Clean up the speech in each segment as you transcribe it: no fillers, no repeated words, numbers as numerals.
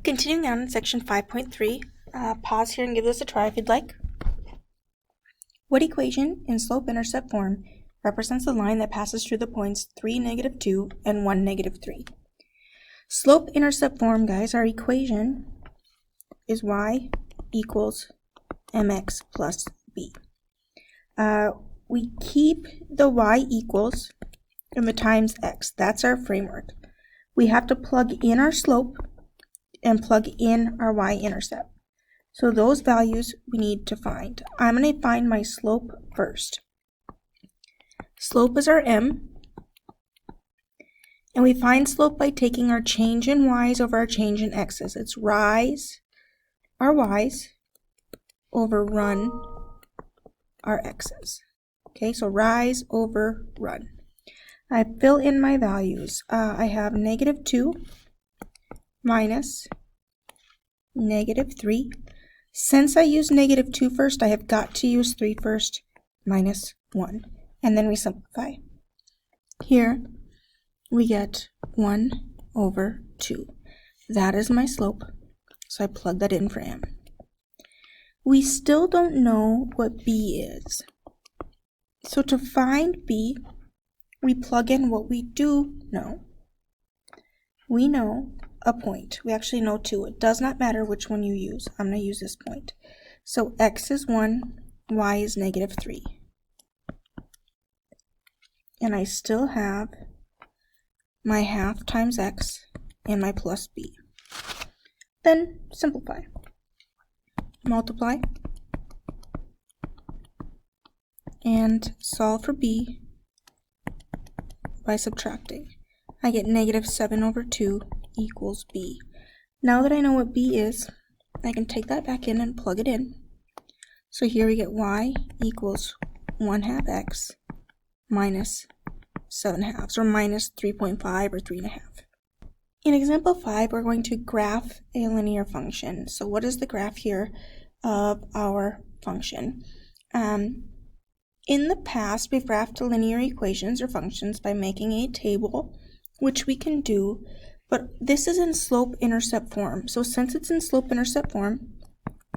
Continuing on in section 5.3, pause here and give this a try if you'd like. What equation in slope-intercept form represents the line that passes through the points 3, -2 and 1, -3? Slope-intercept form, guys, our equation is y equals mx plus b. We keep the y equals and the times x. That's our framework. We have to plug in our slope and plug in our y-intercept. So those values we need to find. I'm going to find my slope first. Slope is our m. And we find slope by taking our change in y's over our change in x's. It's rise, our y's, over run, our x's. Okay, so rise over run. I fill in my values. I have -2 minus -3. Since I use -2 first, I have got to use 3 first, minus 1. And then we simplify. Here, we get 1 over 2. That is my slope, so I plug that in for m. We still don't know what b is. So to find b, we plug in what we do know. We know a point. We actually know 2. It does not matter which one you use. I'm going to use this point. So x is 1, y is -3. And I still have my half times x and my plus b. Then simplify. Multiply. And solve for b by subtracting. I get -7 over 2 equals b. Now that I know what b is, I can take that back in and plug it in. So here we get y equals 1/2 x minus 7/2, or minus 3.5 or 3.5. In example 5, we're going to graph a linear function. So what is the graph here of our function? In the past, we've graphed linear equations or functions by making a table, which we can do, but this is in slope-intercept form. So since it's in slope-intercept form,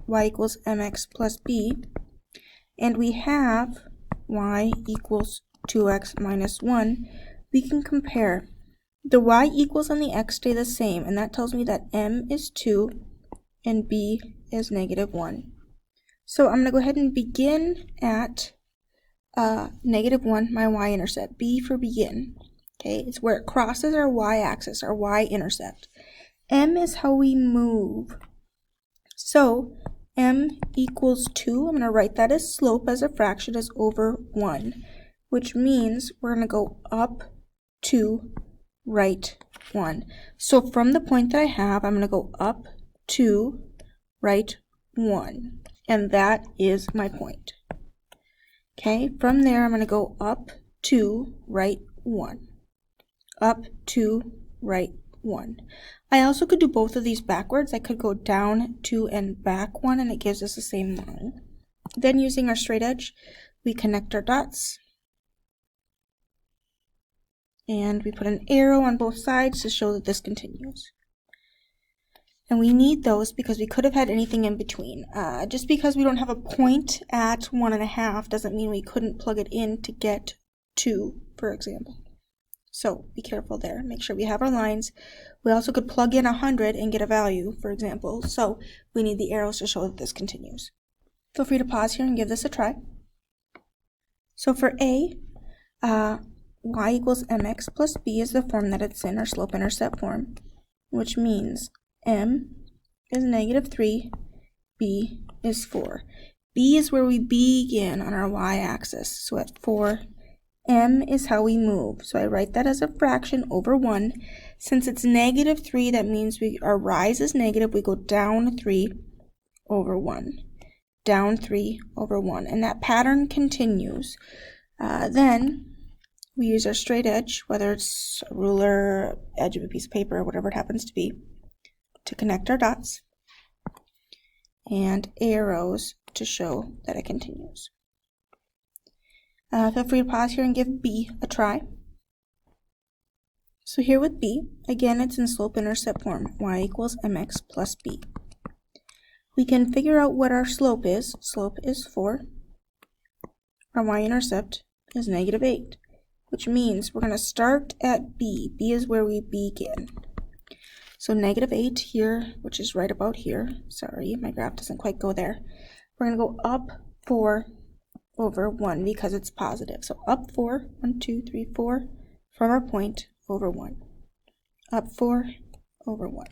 y equals mx plus b, and we have y equals 2x minus 1, we can compare. The y equals and the x stay the same, and that tells me that m is 2 and b is -1. So I'm going to go ahead and begin at -1, my y-intercept, b for begin. Okay, it's where it crosses our y-axis, our y-intercept. M is how we move. So m equals 2. I'm going to write that as slope as a fraction is over 1, which means we're going to go up 2, right 1. So from the point that I have, I'm going to go up 2, right 1. And that is my point. Okay, from there I'm going to go up 2, right 1. Up 2, right 1. I also could do both of these backwards. I could go down 2 and back 1, and it gives us the same line. Then using our straight edge, we connect our dots. And we put an arrow on both sides to show that this continues. And we need those because we could have had anything in between. Just because we don't have a point at 1.5 doesn't mean we couldn't plug it in to get 2, for example. So be careful there. Make sure we have our lines. We also could plug in 100 and get a value, for example. So we need the arrows to show that this continues. Feel free to pause here and give this a try. So for A, y equals mx plus b is the form that it's in, our slope-intercept form, which means m is -3, b is 4. B is where we begin on our y-axis. So at 4, m is how we move. So I write that as a fraction over 1. Since it's -3, that means our rise is negative. We go down 3 over 1. Down 3 over 1. And that pattern continues. Then we use our straight edge, whether it's a ruler, edge of a piece of paper, whatever it happens to be, to connect our dots, and arrows to show that it continues. Feel free to pause here and give B a try. So here with b, again it's in slope-intercept form, y equals mx plus b. We can figure out what our slope is. Slope is 4. Our y-intercept is -8, which means we're going to start at b. B is where we begin. So -8 here, which is right about here. Sorry, my graph doesn't quite go there. We're going to go up 4 over 1 because it's positive. So up 4, 1, 2, 3, 4, from our point over 1. Up 4 over 1.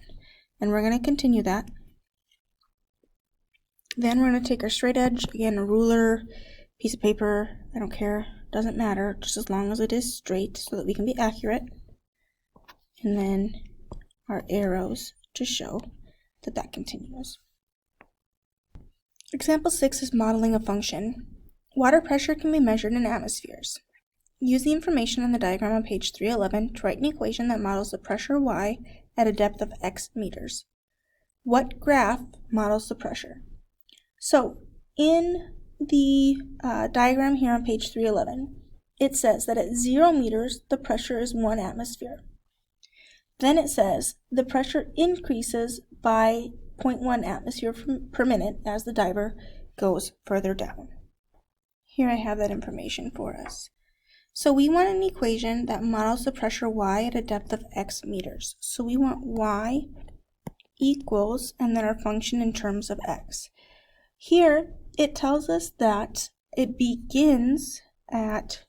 And we're going to continue that. Then we're going to take our straight edge, again, a ruler, piece of paper, I don't care, doesn't matter, just as long as it is straight so that we can be accurate. And then our arrows to show that that continues. Example 6 is modeling a function. Water pressure can be measured in atmospheres. Use the information in the diagram on page 311 to write an equation that models the pressure Y at a depth of x meters. What graph models the pressure? So, in the diagram here on page 311, it says that at 0 meters, the pressure is 1 atmosphere. Then it says the pressure increases by 0.1 atmosphere per minute as the diver goes further down. Here I have that information for us. So we want an equation that models the pressure Y at a depth of x meters. So we want Y equals, and then our function in terms of x. Here, it tells us that it begins at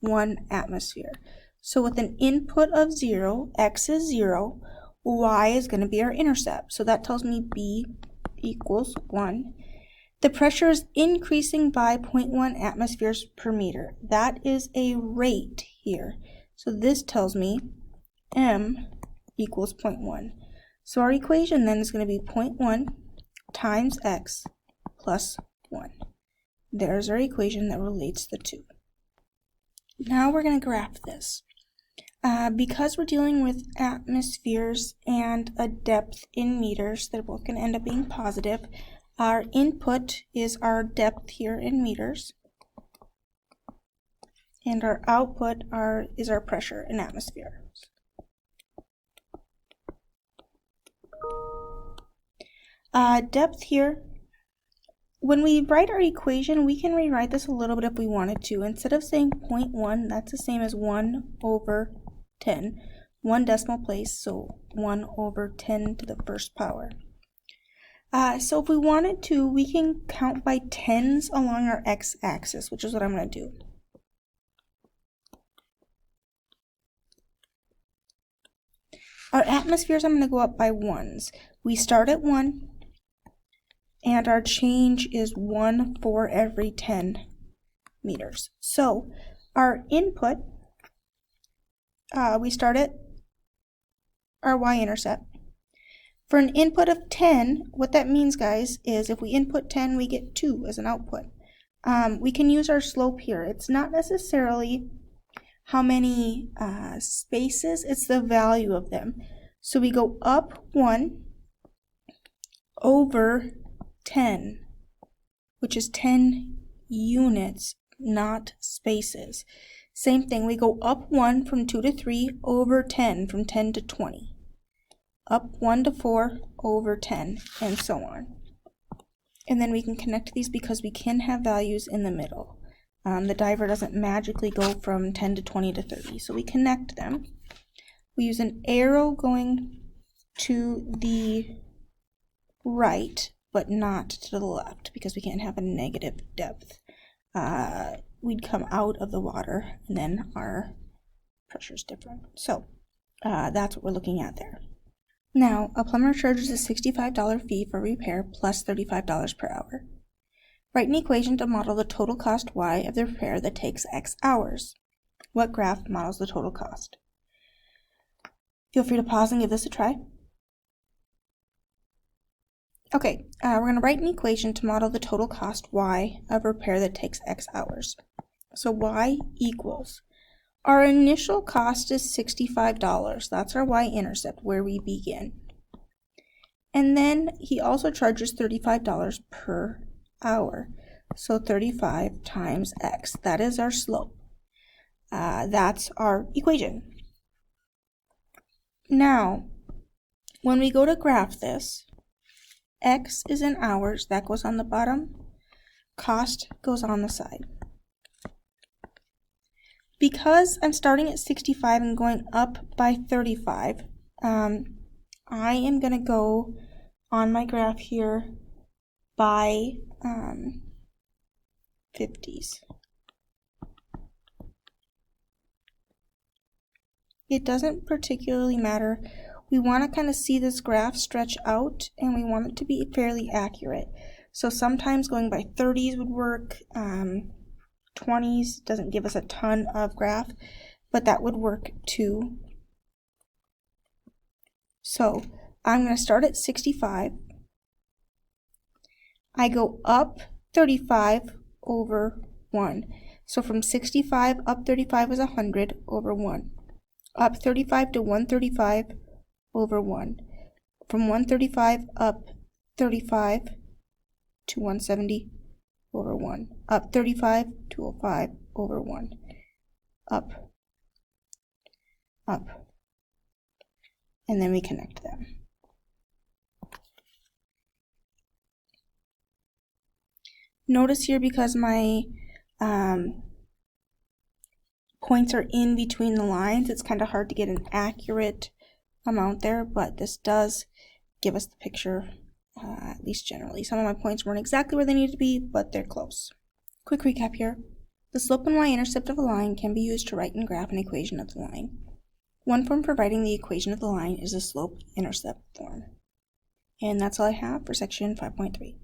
1 atmosphere. So with an input of 0, x is 0, y is going to be our intercept. So that tells me b equals 1. The pressure is increasing by 0.1 atmospheres per meter. That is a rate here. So this tells me m equals 0.1. So our equation then is going to be 0.1 times x plus 1. There's our equation that relates the two. Now we're going to graph this. Because we're dealing with atmospheres and a depth in meters, they're both going to end up being positive. Our input is our depth here in meters, and our output is our pressure in atmospheres. Depth here. When we write our equation, we can rewrite this a little bit if we wanted to. Instead of saying 0.1, that's the same as 1 over 10. 1 decimal place, so 1 over 10 to the first power. So if we wanted to, we can count by tens along our x-axis, which is what I'm going to do. Our atmospheres, I'm going to go up by ones. We start at 1. And our change is 1 for every 10 meters. So our input, we start at our y-intercept. For an input of 10, what that means, guys, is if we input 10, we get 2 as an output. We can use our slope here. It's not necessarily how many spaces, it's the value of them. So we go up 1 over 10, which is 10 units, not spaces. Same thing, we go up 1 from 2 to 3 over 10, from 10 to 20. Up 1 to 4 over 10, and so on. And then we can connect these because we can have values in the middle. The diver doesn't magically go from 10 to 20 to 30, so we connect them. We use an arrow going to the right, but not to the left, because we can't have a negative depth. We'd come out of the water, and then our pressure is different. So that's what we're looking at there. Now, a plumber charges a $65 fee for repair plus $35 per hour. Write an equation to model the total cost Y of the repair that takes X hours. What graph models the total cost? Feel free to pause and give this a try. Okay, we're going to write an equation to model the total cost Y of repair that takes X hours. So Y equals, our initial cost is $65. That's our y-intercept, where we begin. And then he also charges $35 per hour. So 35 times X. That is our slope. That's our equation. Now, when we go to graph this, x is in hours, that goes on the bottom, cost goes on the side. Because I'm starting at 65 and going up by 35, I am going to go on my graph here by 50s. It doesn't particularly matter. We want to kind of see this graph stretch out, and we want it to be fairly accurate. So sometimes going by 30s would work. 20s doesn't give us a ton of graph, but that would work too. So I'm going to start at 65. I go up 35 over 1. So from 65 up 35 is 100 over 1. Up 35 to 135 over 1. From 135 up 35 to 170 over 1. Up 35 to 05 over 1. Up, up. And then we connect them. Notice here, because my points are in between the lines, it's kind of hard to get an accurate amount there, but this does give us the picture, at least generally. Some of my points weren't exactly where they needed to be, but they're close. Quick recap here. The slope and y-intercept of a line can be used to write and graph an equation of the line. One form for writing the equation of the line is the slope-intercept form. And that's all I have for section 5.3.